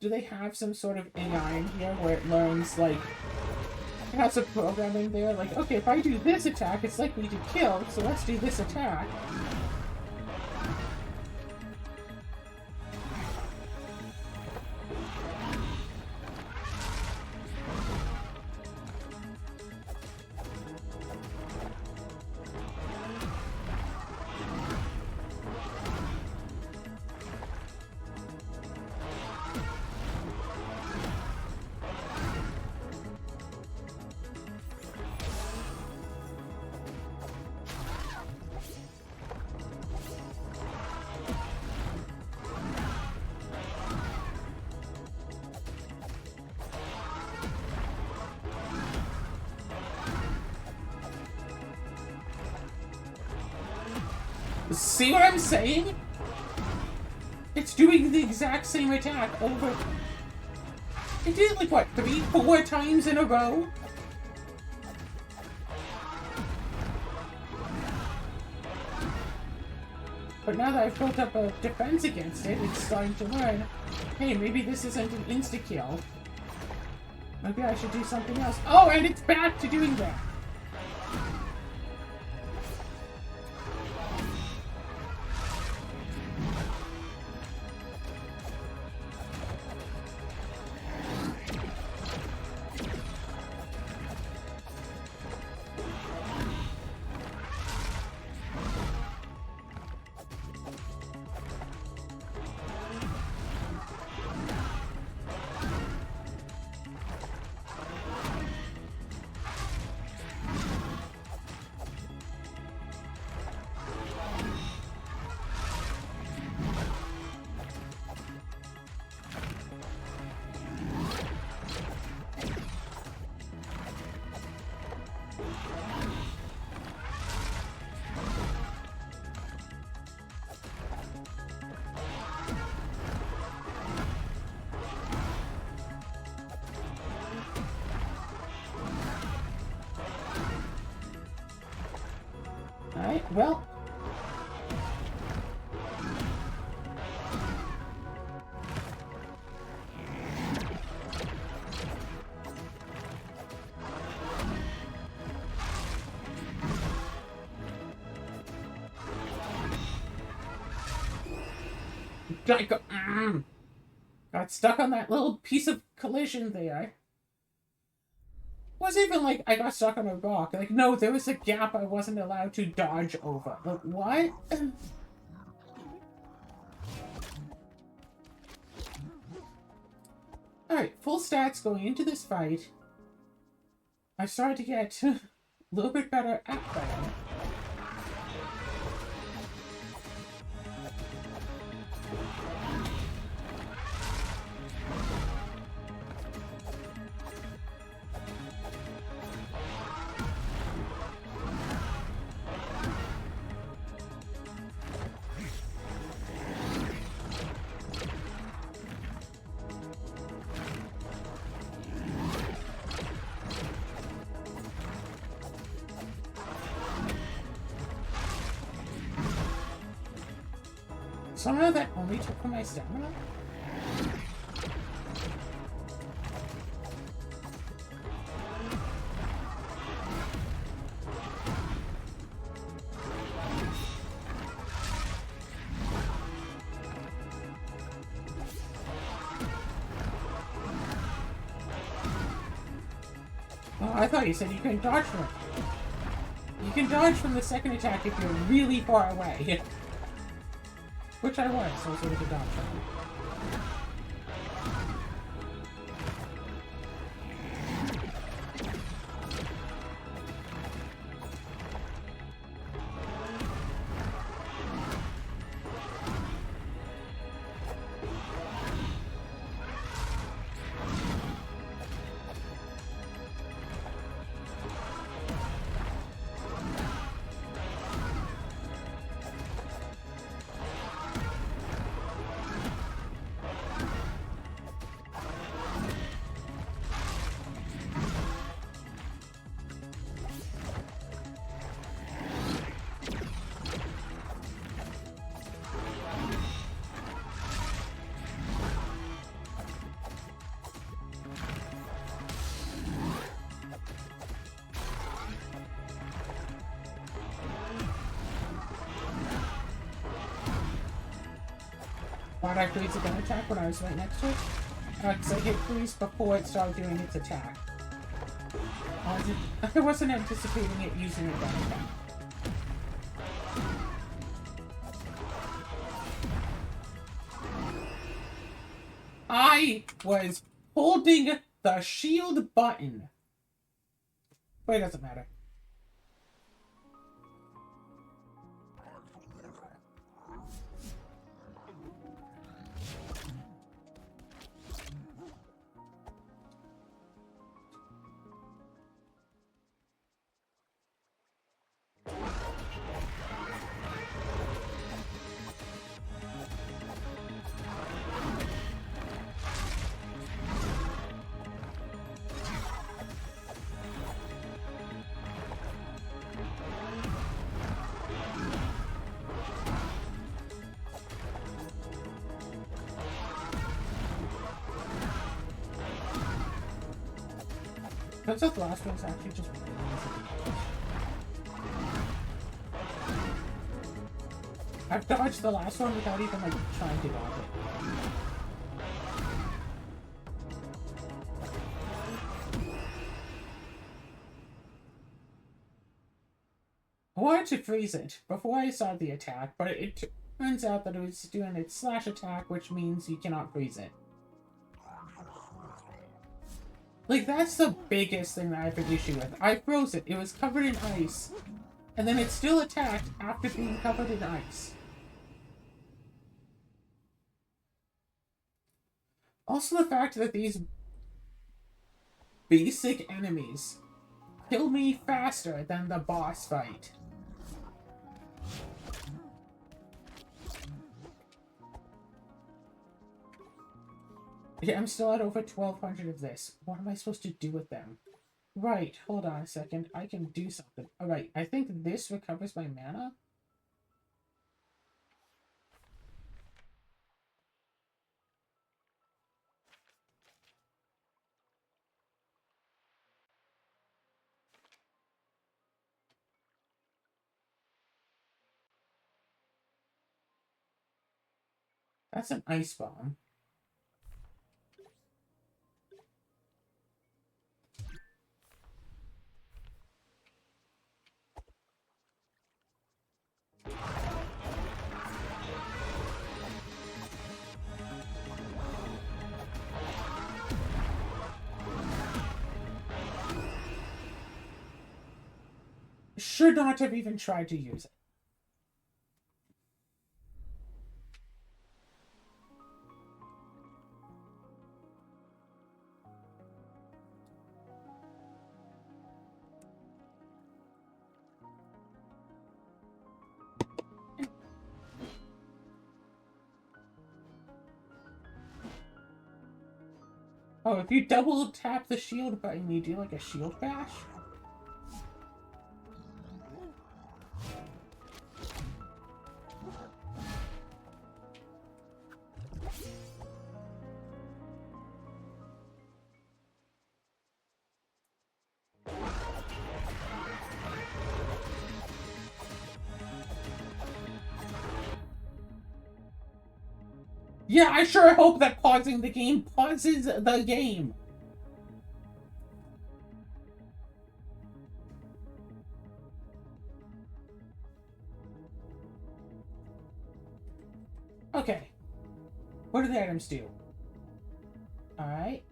do they have some sort of AI in here where it learns, like, it has a programming there, like, okay, if I do this attack, it's likely to kill, so let's do this attack. See what I'm saying? It's doing the exact same attack over... It did it like, what, 3-4 times in a row? But now that I've built up a defense against it, it's starting to learn, hey, maybe this isn't an insta-kill. Maybe I should do something else. Oh, and it's back to doing that! Alright, well... Got stuck on that little piece of collision there. Wasn't even like I got stuck on a rock. Like, no, there was a gap I wasn't allowed to dodge over. Like, what? Alright, full stats going into this fight. I started to get a little bit better at fighting. Somehow that only took from my stamina? Oh, I thought you said you couldn't dodge from it. You can dodge from the second attack if you're really far away. Which I was, so it's a good dodge from. Why'd I freeze the gun attack when I was right next to it? Because I hit freeze before it started doing its attack. I wasn't anticipating it using a gun attack. I was holding the shield button. But it doesn't matter. Turns out the last one's actually just really easy. I've dodged the last one without even like trying to dodge it. I wanted to freeze it before I saw the attack, but it turns out that it was doing its slash attack, which means you cannot freeze it. Like, that's the biggest thing that I have an issue with. I froze it. It was covered in ice. And then it still attacked after being covered in ice. Also the fact that these basic enemies kill me faster than the boss fight. Yeah, I'm still at over 1,200 of this. What am I supposed to do with them? Right, hold on a second. I can do something. Alright, I think this recovers my mana. That's an ice bomb. Should not have even tried to use it. Oh, if you double tap the shield button, you do like a shield bash? Yeah, I sure hope that pausing the game pauses the game. Okay. What do the items do? Alright.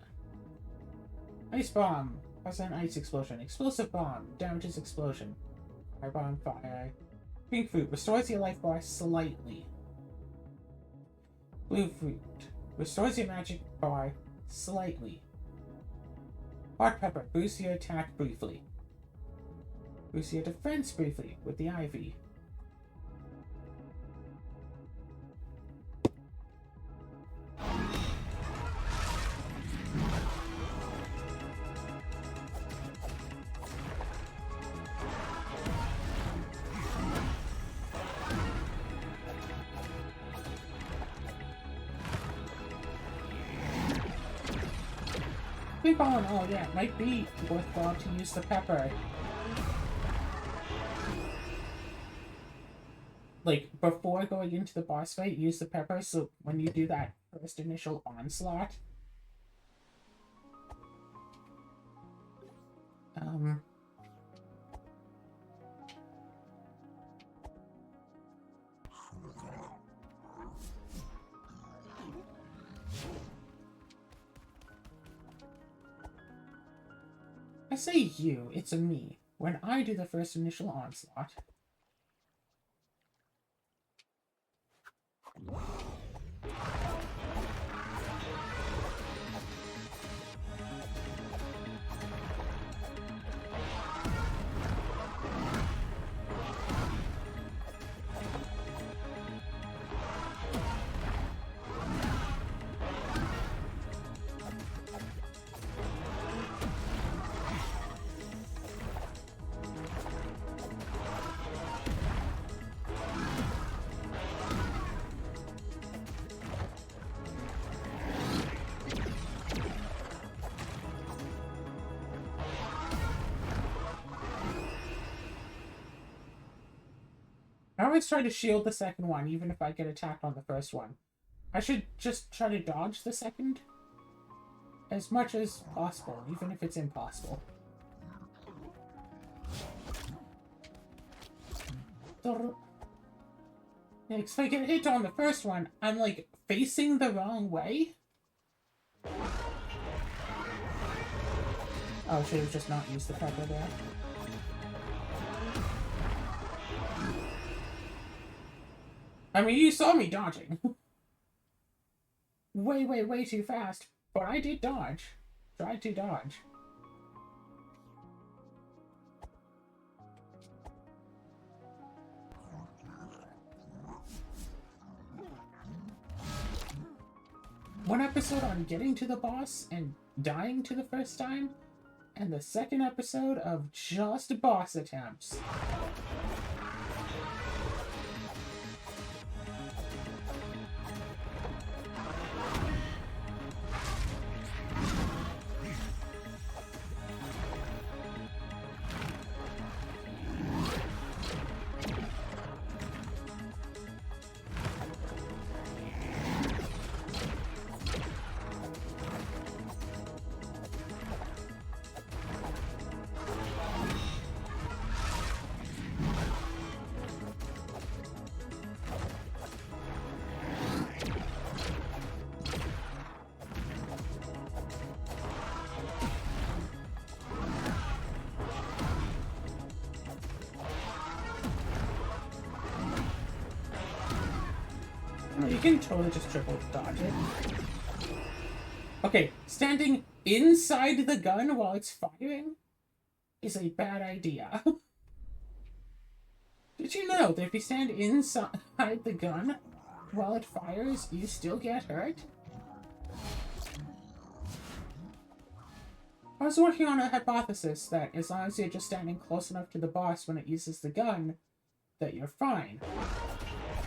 Ice bomb. Causes an ice explosion. Explosive bomb. Damages explosion. Fire bomb, fire. Pink fruit. Restores your life bar slightly. Blue fruit. Restores your magic bar slightly. Hot pepper. Boosts your attack briefly. Boosts your defense briefly with the ivy. I think all in all, yeah, it might be worthwhile to use the pepper. like, before going into the boss fight, use the pepper, so when you do that first initial onslaught, I say you, it's a me. When I do the first initial onslaught. I always try to shield the second one, even if I get attacked on the first one. I should just try to dodge the second as much as possible, even if it's impossible. Yeah, if I get hit on the first one, I'm like facing the wrong way. Oh, should have just not used the pepper there. I mean, you saw me dodging. way too fast. But I did dodge. Tried to dodge. One episode on getting to the boss and dying to the first time, and the second episode of just boss attempts. You can totally just triple dodge it. Okay, standing inside the gun while it's firing is a bad idea. Did you know that if you stand inside the gun while it fires, you still get hurt? I was working on a hypothesis that as long as you're just standing close enough to the boss when it uses the gun, that you're fine.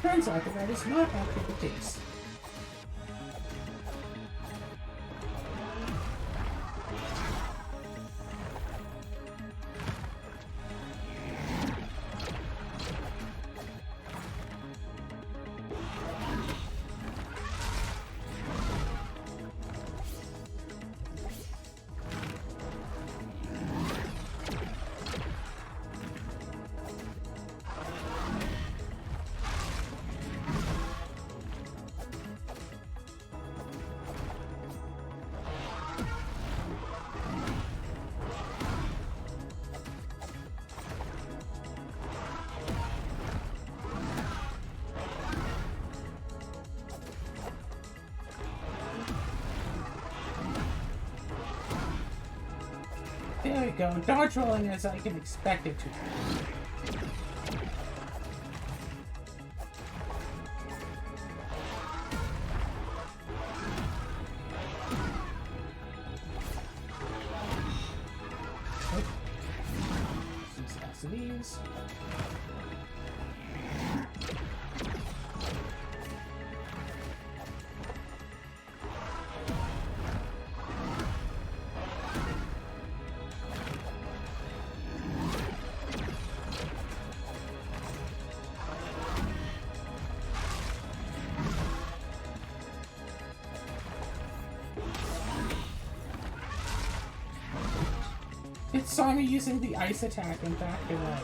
Turns out that is not actually the case. There we go. Dodge rolling as I can expect it to. Use lots of these. It saw me using the ice attack and backed away.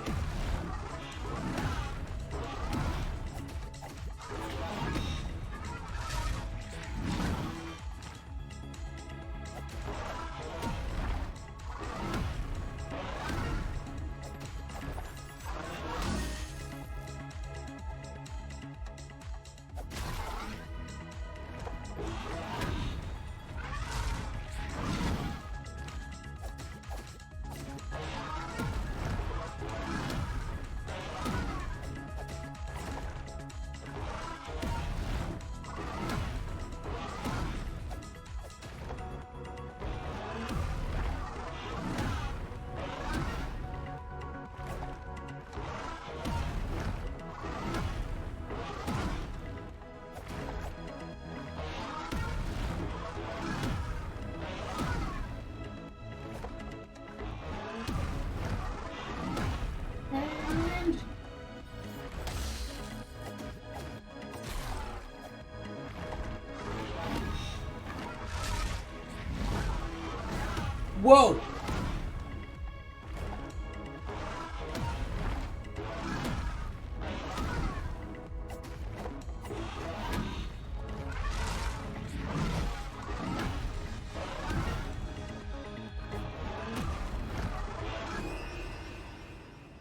Whoa!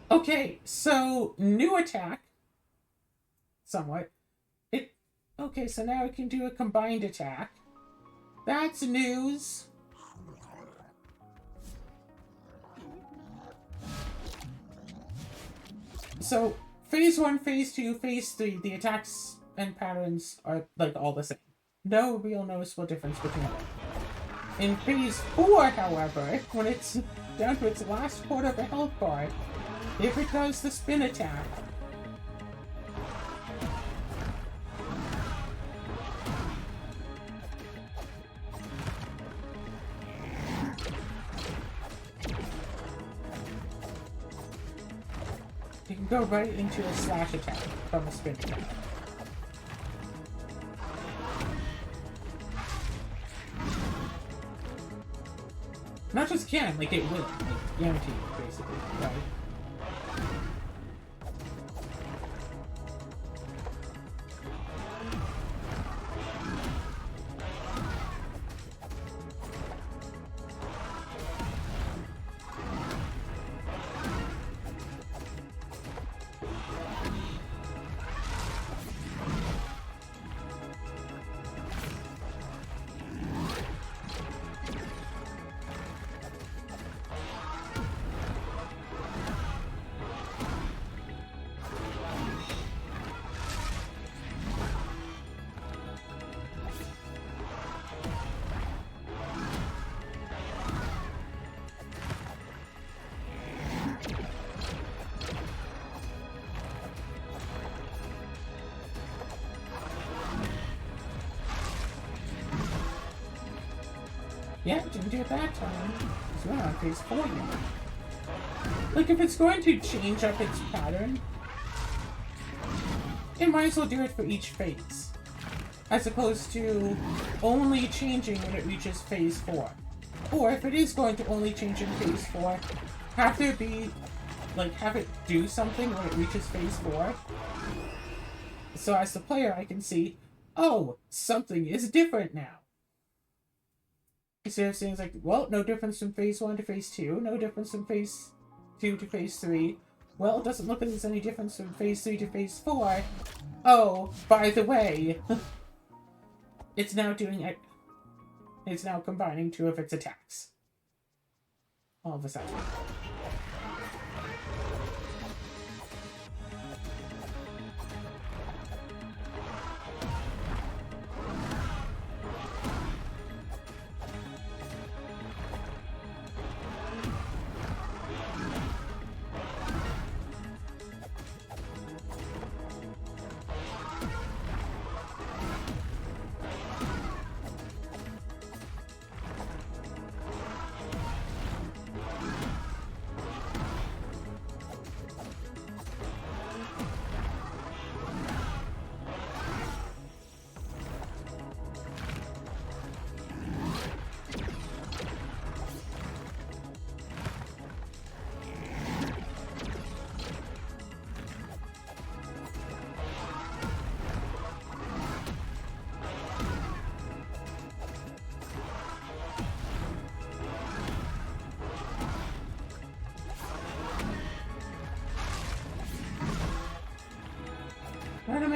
Okay, so new attack. Somewhat. Okay, so now we can do a combined attack. That's news. So, phase 1, phase 2, phase 3, the attacks and patterns are, like, all the same. No real noticeable difference between them. In phase 4, however, when it's down to its last quarter of a health bar, if it does the spin attack, you can go right into a slash attack from a spin attack. Not just can, like it will. Like, guaranteed, basically, right? Yeah, didn't do it that time. It's not on phase 4 yet. Like, if it's going to change up its pattern, it might as well do it for each phase. As opposed to only changing when it reaches phase 4. Or if it is going to only change in phase 4, have there be, like, have it do something when it reaches phase 4. So as the player, I can see, oh, something is different now. Instead of saying like, well, no difference from phase 1 to phase 2, no difference from phase 2 to phase 3. Well, it doesn't look like there's any difference from phase 3 to phase 4. Oh, by the way, it's now doing it. It's now combining 2 of its attacks. All of a sudden.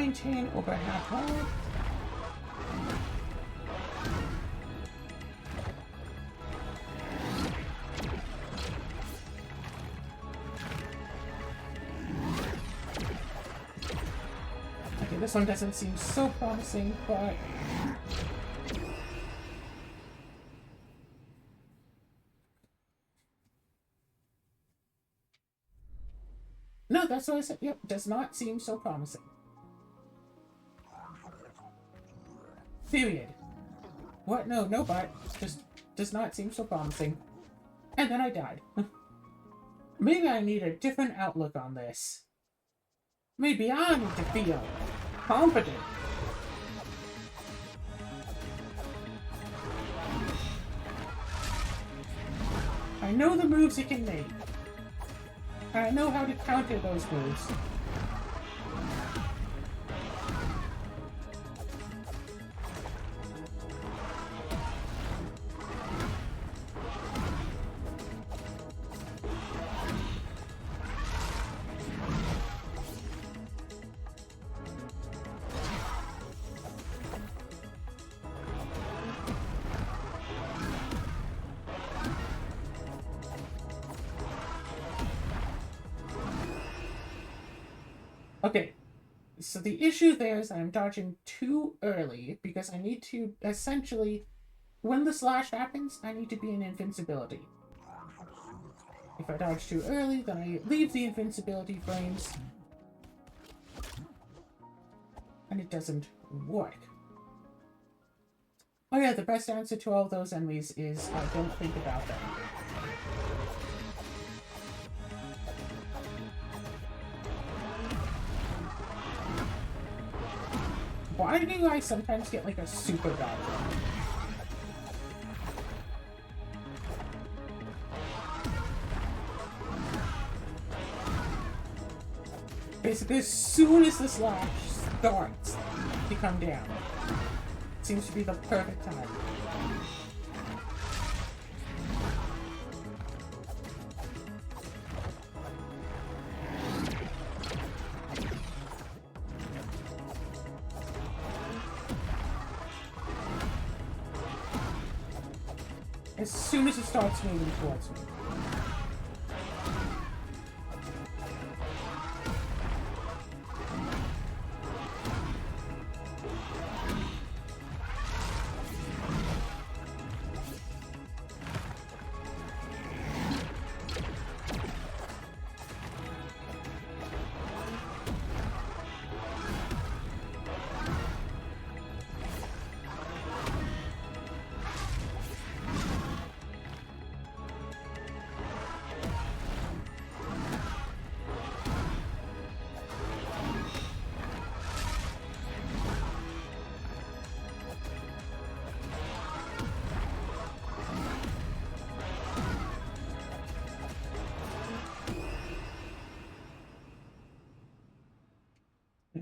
maintain over half health. Okay, this one doesn't seem so promising, but... No, that's what I said. Yep, does not seem so promising. Period. What? No, no but. Just does not seem so promising. And then I died. Maybe I need a different outlook on this. Maybe I need to feel confident. I know the moves it can make. I know how to counter those moves. Okay, so the issue there is I'm dodging too early because I need to essentially, when the slash happens, I need to be in invincibility. If I dodge too early, then I leave the invincibility frames and it doesn't work. Oh yeah, the best answer to all those enemies is I don't think about them. Why do I sometimes get like a super dodge? Basically, as soon as the slash starts to come down, it seems to be the perfect time. As soon as it starts moving towards me.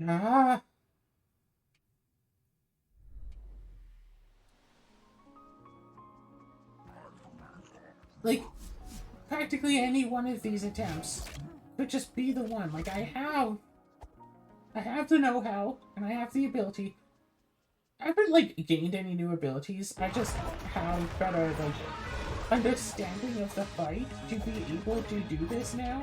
Ah. Like, practically any one of these attempts could just be the one. Like, I have the know-how, and I have the ability. I haven't, like, gained any new abilities. I just have better, like, understanding of the fight to be able to do this now.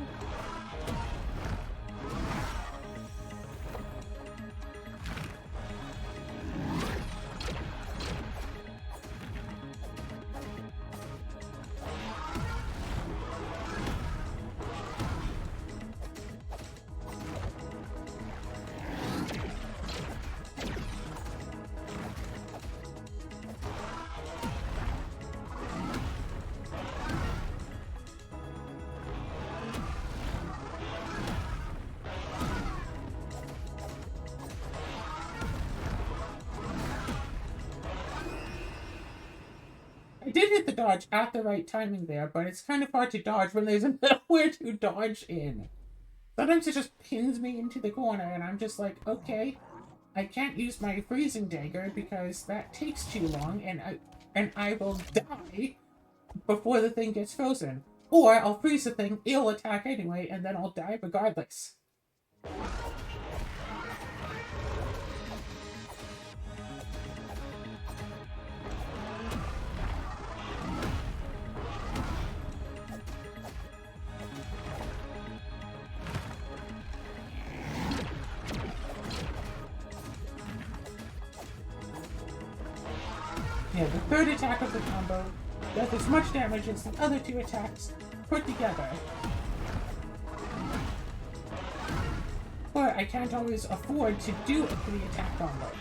I did hit the dodge at the right timing there, but it's kind of hard to dodge when there's nowhere to dodge in. Sometimes it just pins me into the corner, and I'm just like, okay, I can't use my freezing dagger because that takes too long, and I will die before the thing gets frozen. Or I'll freeze the thing, it'll attack anyway, and then I'll die regardless. the third attack of the combo does as much damage as the other two attacks put together. But I can't always afford to do a 3-attack combo.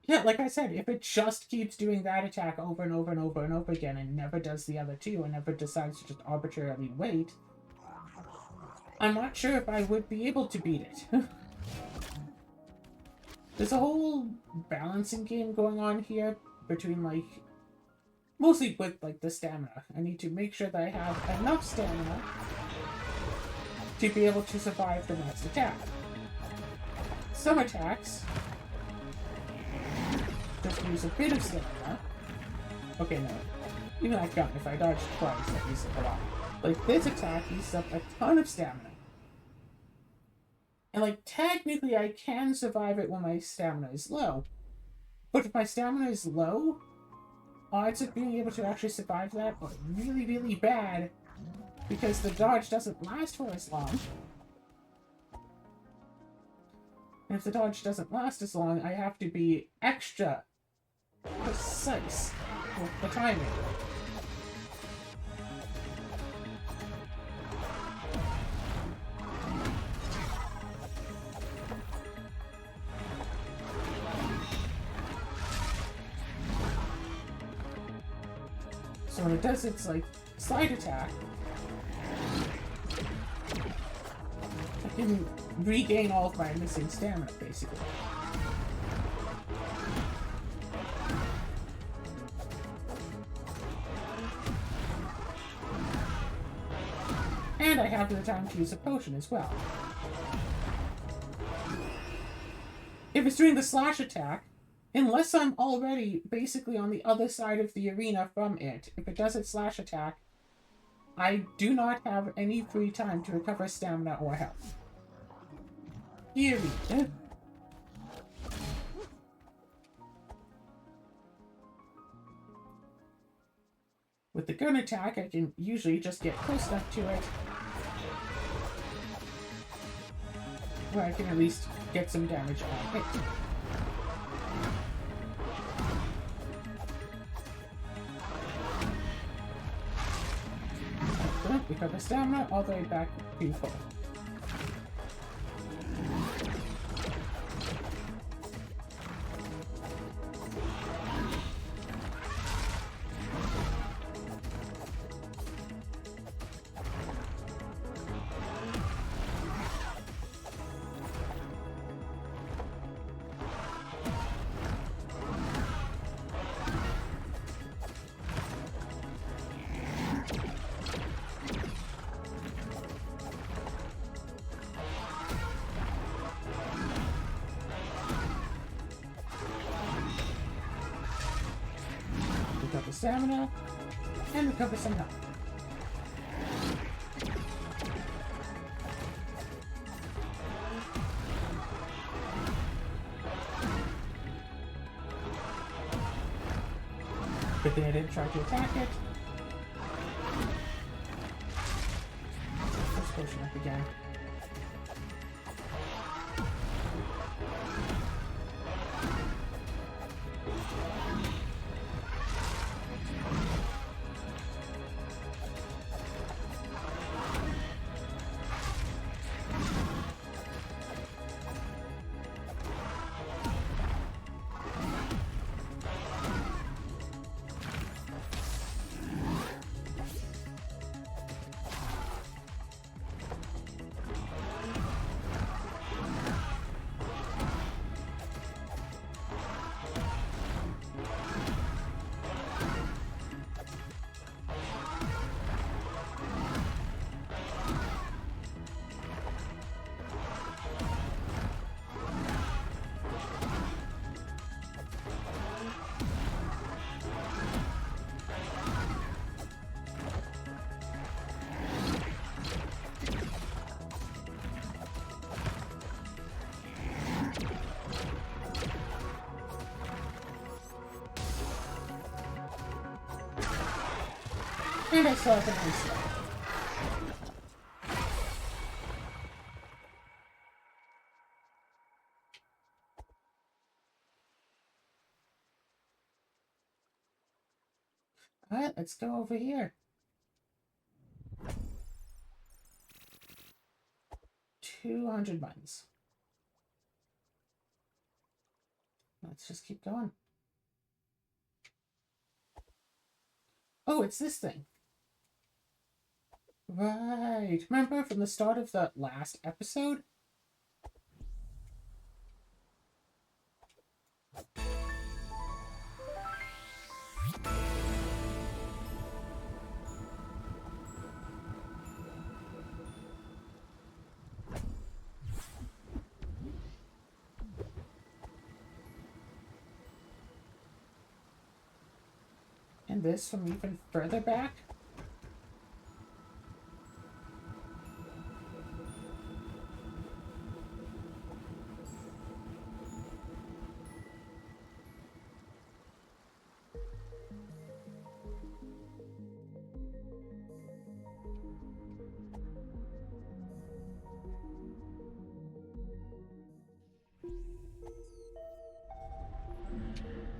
Yeah, like I said, if it just keeps doing that attack over and over and over and over again and never does the other two and never decides to just arbitrarily wait, I'm not sure if I would be able to beat it. There's a whole balancing game going on here between, like, mostly with, like, the stamina. I need to make sure that I have enough stamina to be able to survive the next attack. Some attacks just use a bit of stamina. Okay, no. Even I can't. If I dodge twice, that uses a lot. Like, this attack uses up a ton of stamina. And, like, technically I can survive it when my stamina is low. But if my stamina is low, odds of being able to actually survive that are really, really bad. Because the dodge doesn't last for as long. And if the dodge doesn't last as long, I have to be extra precise with the timing. So when it does its, like, slide attack, I can regain all of my missing stamina, basically. And I have the time to use a potion as well. If it's doing the slash attack, unless I'm already basically on the other side of the arena from it, if it does its slash attack, I do not have any free time to recover stamina or health. Period. With the gun attack, I can usually just get close enough to it where I can at least get some damage on it. Recover stamina all the way back to full. Recover stamina, and recover some health. Good thing I didn't try to attack it. Let's potion up again. And I still have an ice left. Alright, let's go over here. 200 mines. Let's just keep going. Oh, it's this thing. Right. Remember from the start of the last episode? And this from even further back?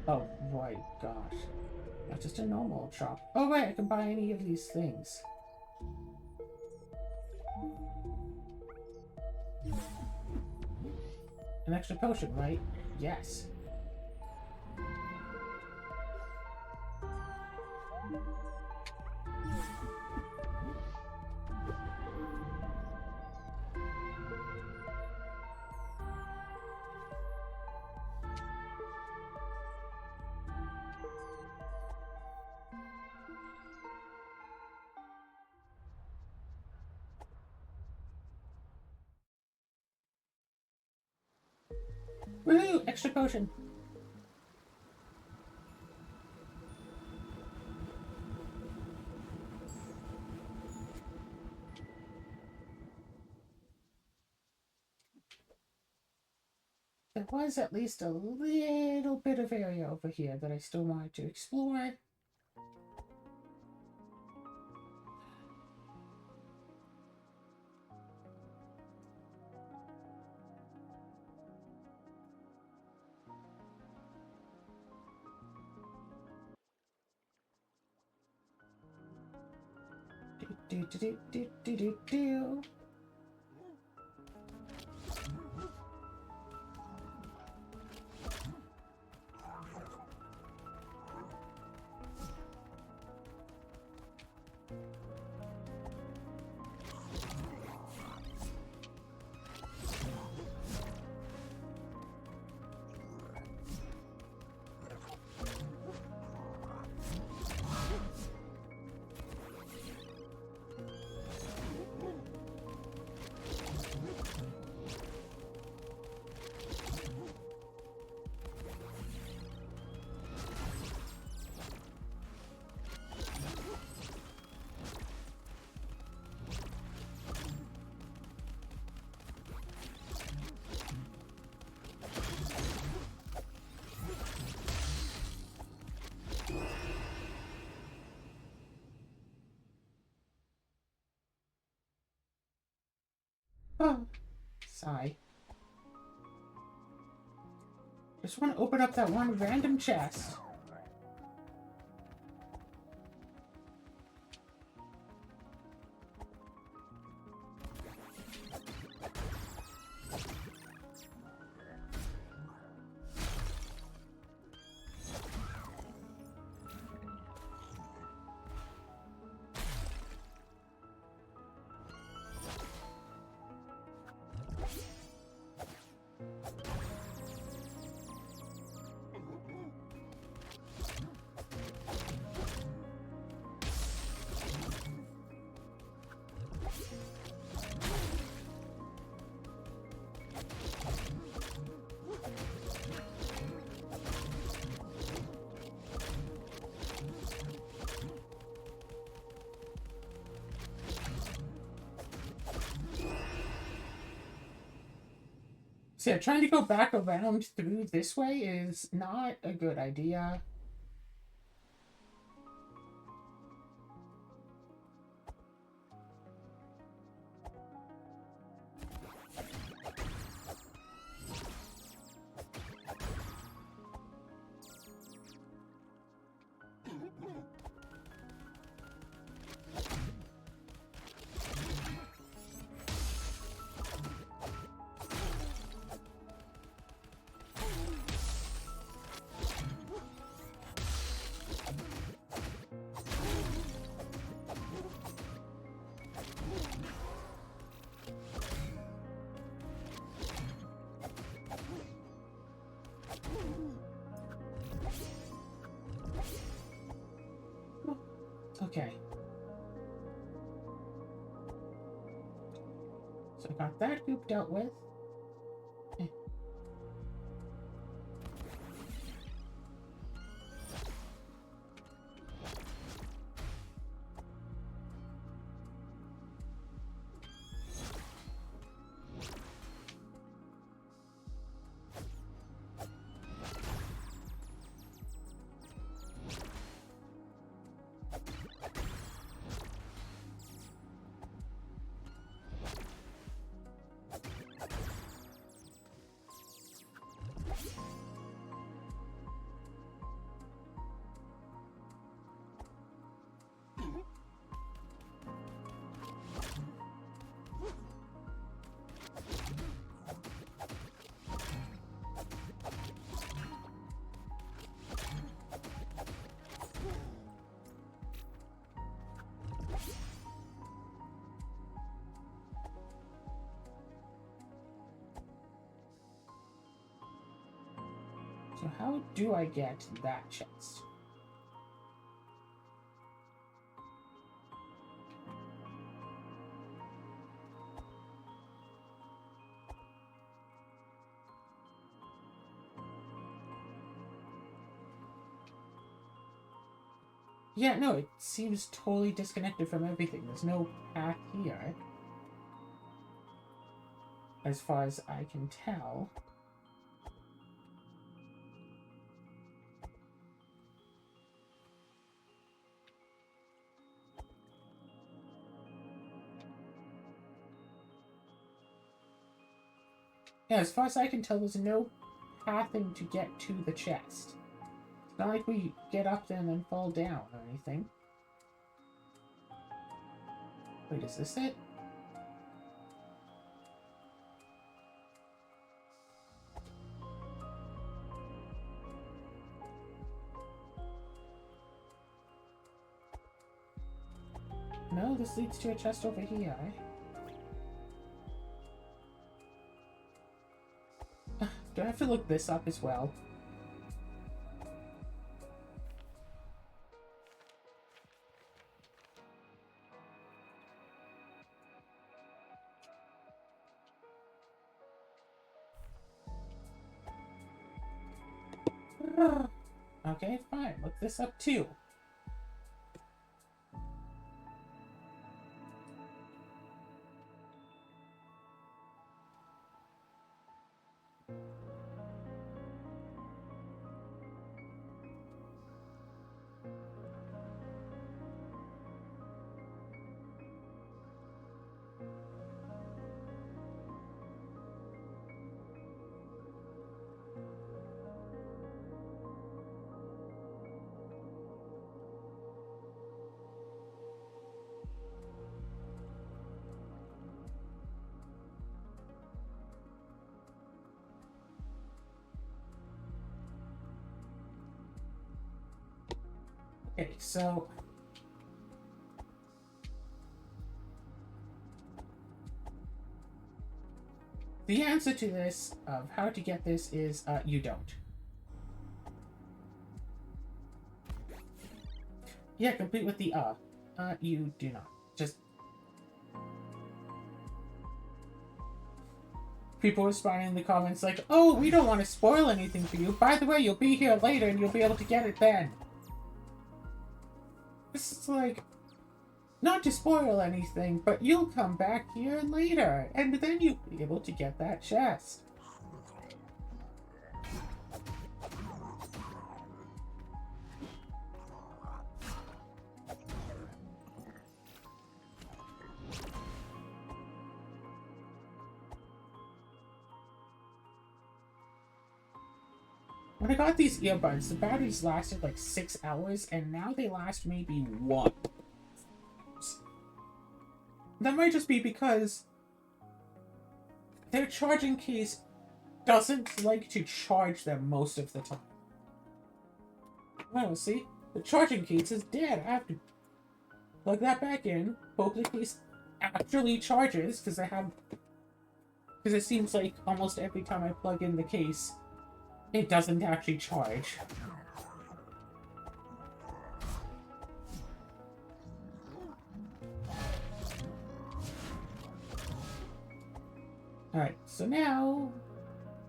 Oh, right, gosh. Not just a normal shop. Oh, right, I can buy any of these things. An extra potion, right? Yes. Woohoo! Extra potion! There was at least a little bit of area over here that I still wanted to explore. Do. Oh, sigh. Just want to open up that one random chest. So yeah, trying to go back around through this way is not a good idea. Okay. So I got that group dealt with. Eh. So how do I get that chest? Yeah, no, it seems totally disconnected from everything. There's no path here. As far as I can tell. Yeah, as far as I can tell, there's no pathing to get to the chest. It's not like we get up there and then fall down or anything. Wait, is this it? No, this leads to a chest over here. Do I have to look this up as well? Okay, fine. Look this up too. Okay, so the answer to this of how to get this is you don't. Yeah, complete with the you do not. Just people responding in the comments like, oh, we don't want to spoil anything for you. By the way, you'll be here later and you'll be able to get it then. This is like, not to spoil anything, but you'll come back here later, and then you'll be able to get that chest. When I got these earbuds, the batteries lasted like 6 hours, and now they last maybe 1. That might just be because their charging case doesn't like to charge them most of the time. Well, see? The charging case is dead. I have to plug that back in. Hope the case actually charges, because it seems like almost every time I plug in the case, it doesn't actually charge. Alright, so now,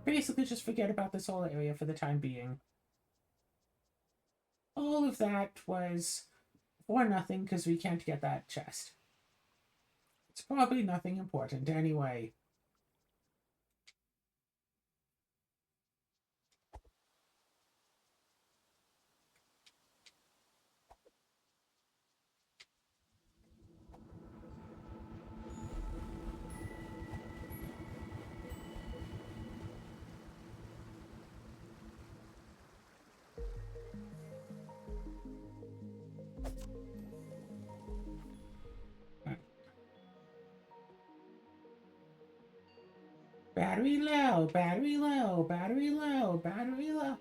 basically just forget about this whole area for the time being. All of that was for nothing because we can't get that chest. It's probably nothing important anyway. Battery low, battery low, battery low, battery low.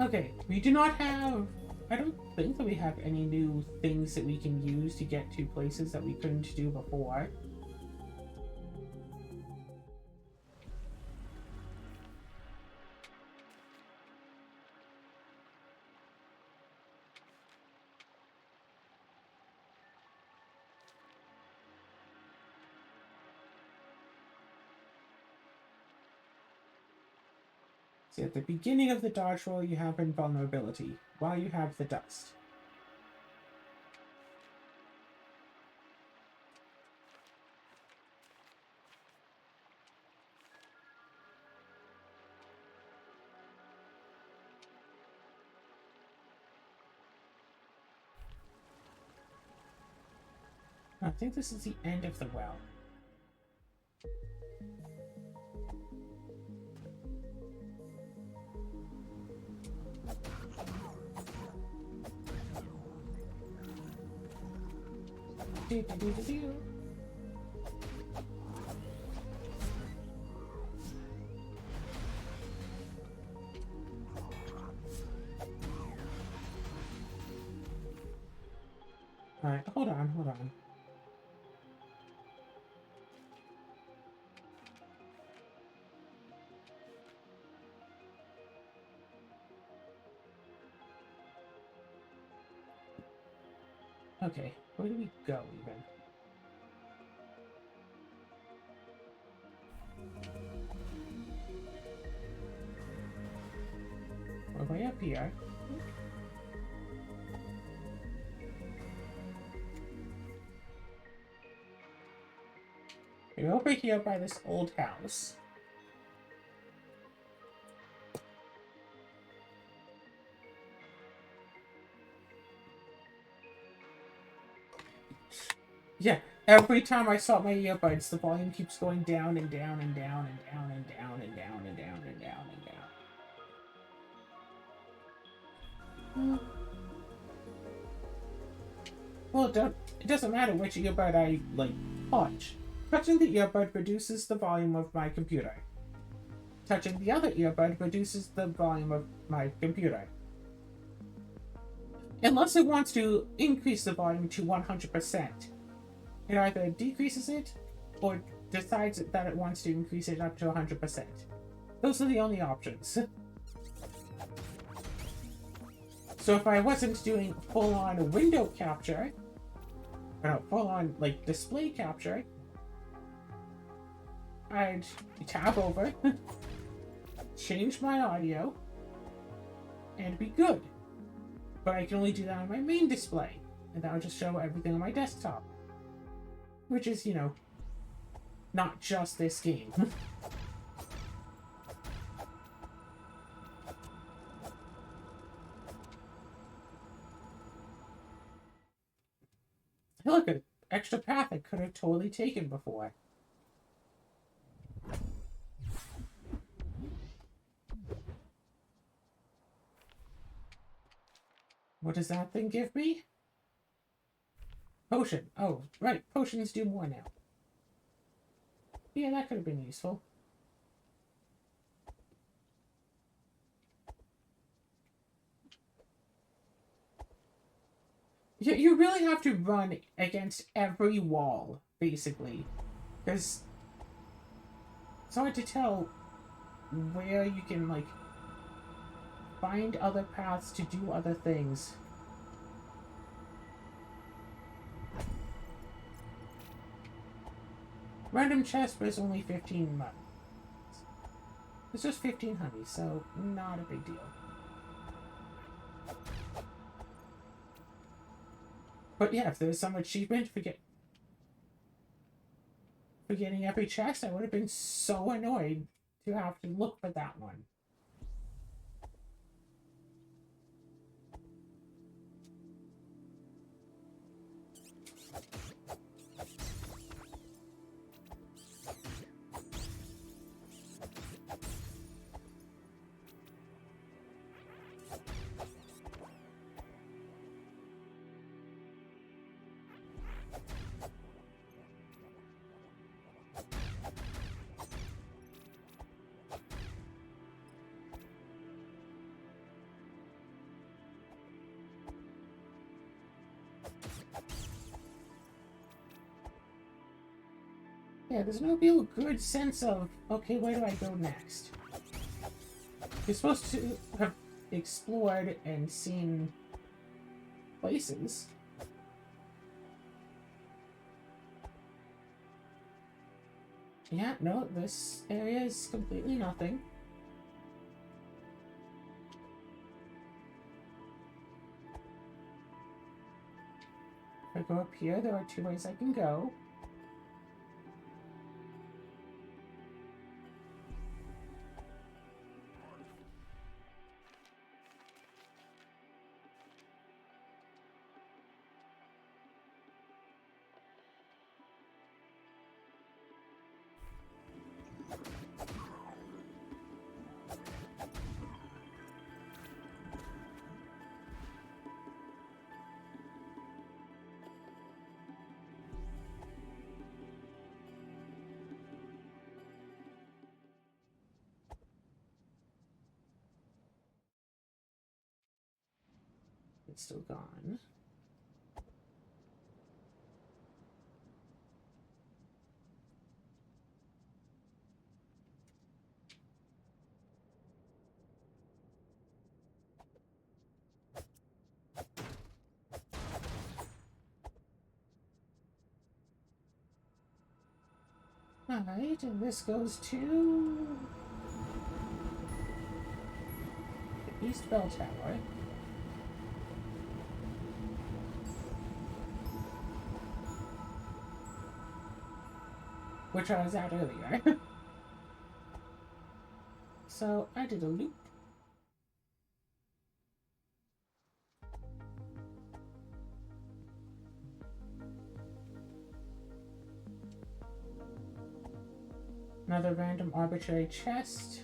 Okay, we do not have... I don't think that we have any new things that we can use to get to places that we couldn't do before. See, at the beginning of the dodge roll, you have invulnerability, while you have the dust. I think this is the end of the well. Alright, hold on, hold on. Okay, where do we go even? We're way up here. We're over here by this old house. Yeah, every time I swap my earbuds, the volume keeps going down and down and down and down and down and down and down and down and down. Well, it doesn't matter which earbud I, touch. Touching the earbud reduces the volume of my computer. Touching the other earbud reduces the volume of my computer. Unless it wants to increase the volume to 100%. It either decreases it, or decides that it wants to increase it up to 100%. Those are the only options. So if I wasn't doing full-on window capture, or full-on, display capture, I'd tab over, change my audio, and be good. But I can only do that on my main display, and that would just show everything on my desktop. Which is, not just this game. Look, an extra path I could have totally taken before. What does that thing give me? Potion. Oh, right. Potions do more now. Yeah, that could have been useful. You really have to run against every wall, basically. Because it's hard to tell where you can, find other paths to do other things. Random chest, but it's only 15 money. It's just 15 honey, so not a big deal. But yeah, if there's some achievement for getting every chest, I would have been so annoyed to have to look for that one. Yeah, there's no real good sense of, okay, where do I go next? You're supposed to have explored and seen places. Yeah, no, this area is completely nothing. If I go up here, there are 2 ways I can go. It's still gone. Alright, and this goes to the East Bell Tower. Which I was at earlier. So I did a loop. Another random arbitrary chest.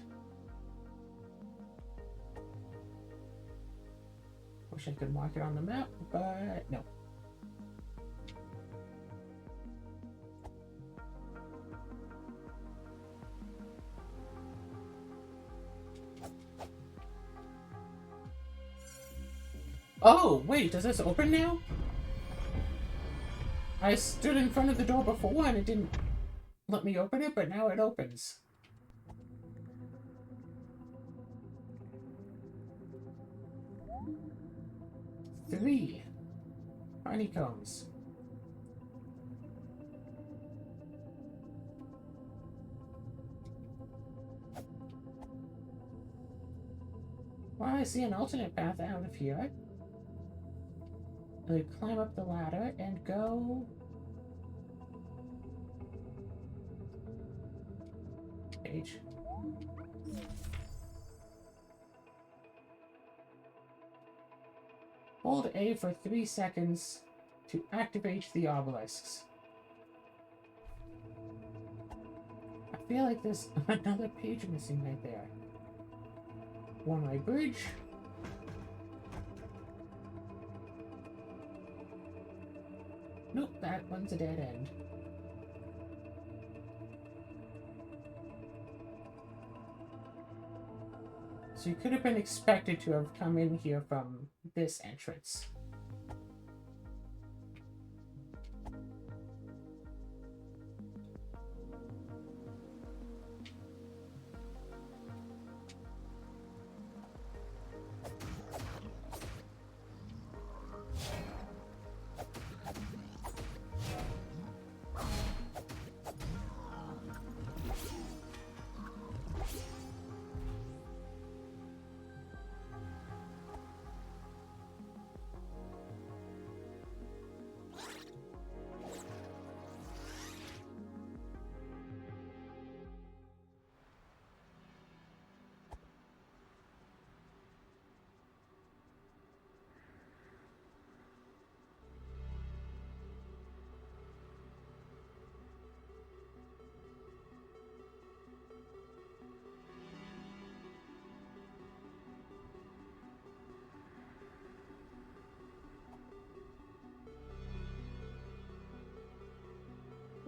Wish I could mark it on the map, but no. Oh, wait, does this open now? I stood in front of the door before and it didn't let me open it, but now it opens. Three honeycombs. Well, I see an alternate path out of here. I climb up the ladder and go... Page. Hold A for 3 seconds to activate the obelisks. I feel like there's another page missing right there. One-way bridge. Nope, that one's a dead end. So you could have been expected to have come in here from this entrance.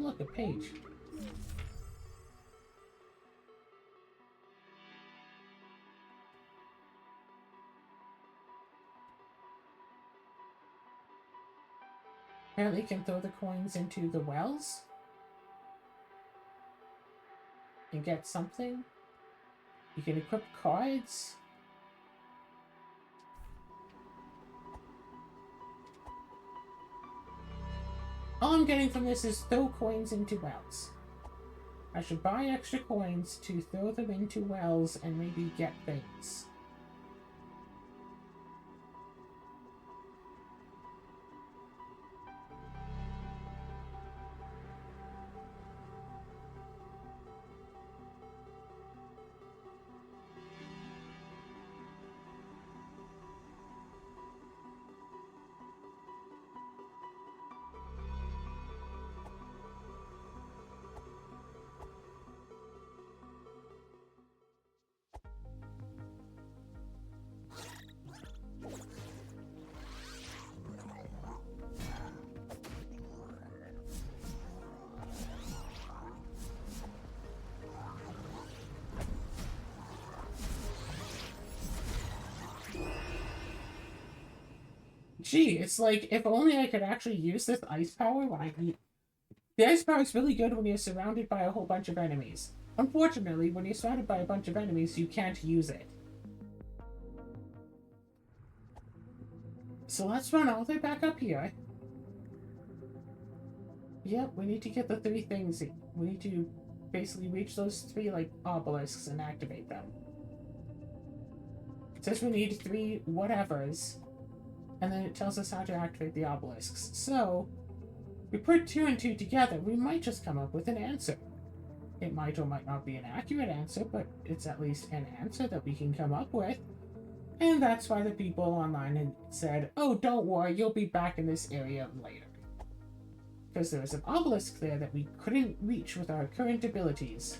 look, a page. Apparently you can throw the coins into the wells and get something. You can equip cards. All I'm getting from this is throw coins into wells. I should buy extra coins to throw them into wells and maybe get things. Gee, it's like, if only I could actually use this ice power when I need... The ice power is really good when you're surrounded by a whole bunch of enemies. Unfortunately, when you're surrounded by a bunch of enemies, you can't use it. So let's run all the way back up here. Yep, we need to get the 3 things. We need to basically reach those 3, like, obelisks and activate them. It says we need 3 whatevers. And then it tells us how to activate the obelisks. So, we put 2 and 2 together, we might just come up with an answer. It might or might not be an accurate answer, but it's at least an answer that we can come up with. And that's why the people online had said, oh, don't worry, you'll be back in this area later. Because there was an obelisk there that we couldn't reach with our current abilities.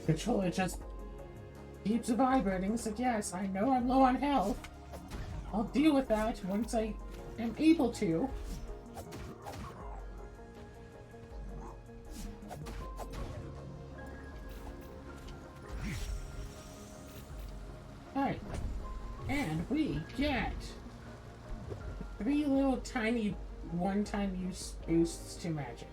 Controller just keeps vibrating. Said, yes, I know I'm low on health. I'll deal with that once I am able to. Alright. And we get 3 little tiny one-time use boosts to magic.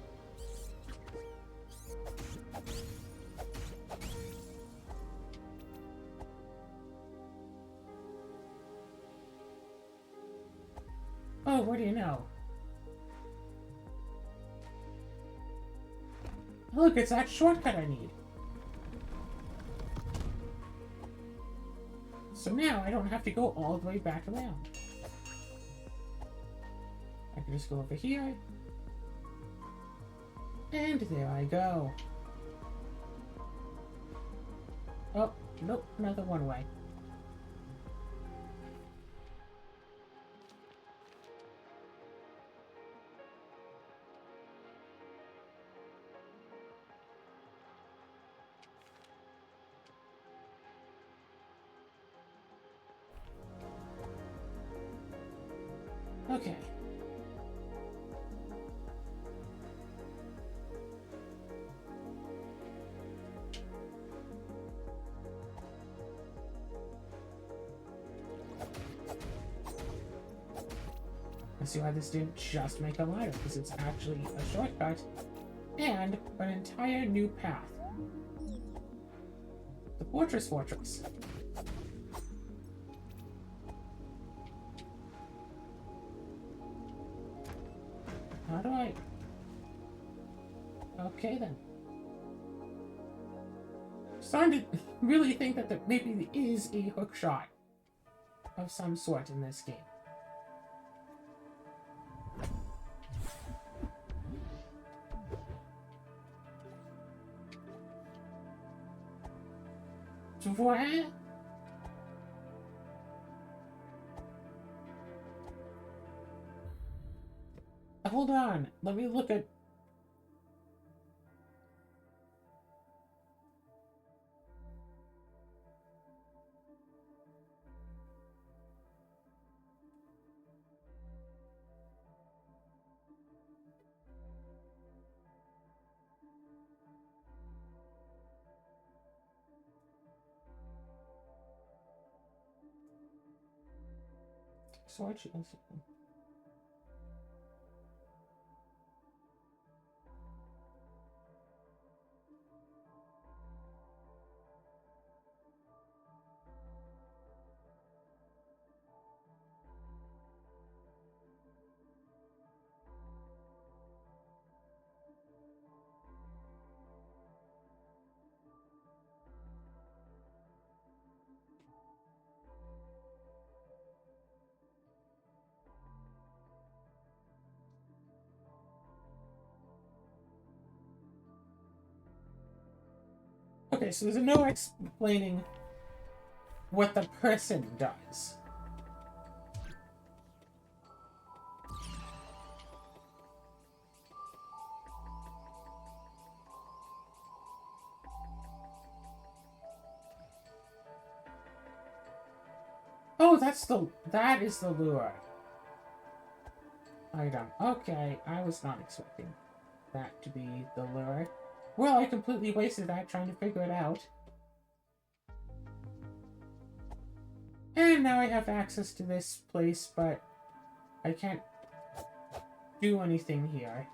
Oh, what do you know? Look, it's that shortcut I need. So now I don't have to go all the way back around. I can just go over here. And there I go. Oh, nope, another one way. Okay. I see why this didn't just make a ladder, because it's actually a shortcut and an entire new path. The Fortress. How do I... Okay, then. Starting to really think that there maybe is a hook shot of some sort in this game. What? Hold on. Let me look at... Sword shields. Okay, so there's no explaining what the person does. Oh, that is the lure item. Okay, I was not expecting that to be the lure. Well, I completely wasted that trying to figure it out. And now I have access to this place, but I can't do anything here.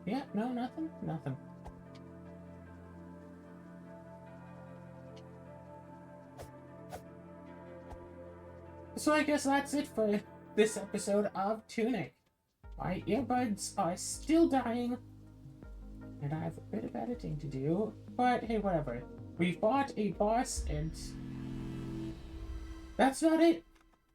Yeah, no, nothing? Nothing. So I guess that's it for this episode of Tunic. My earbuds are still dying, and I have a bit of editing to do, but hey, whatever. We fought a boss, and that's about it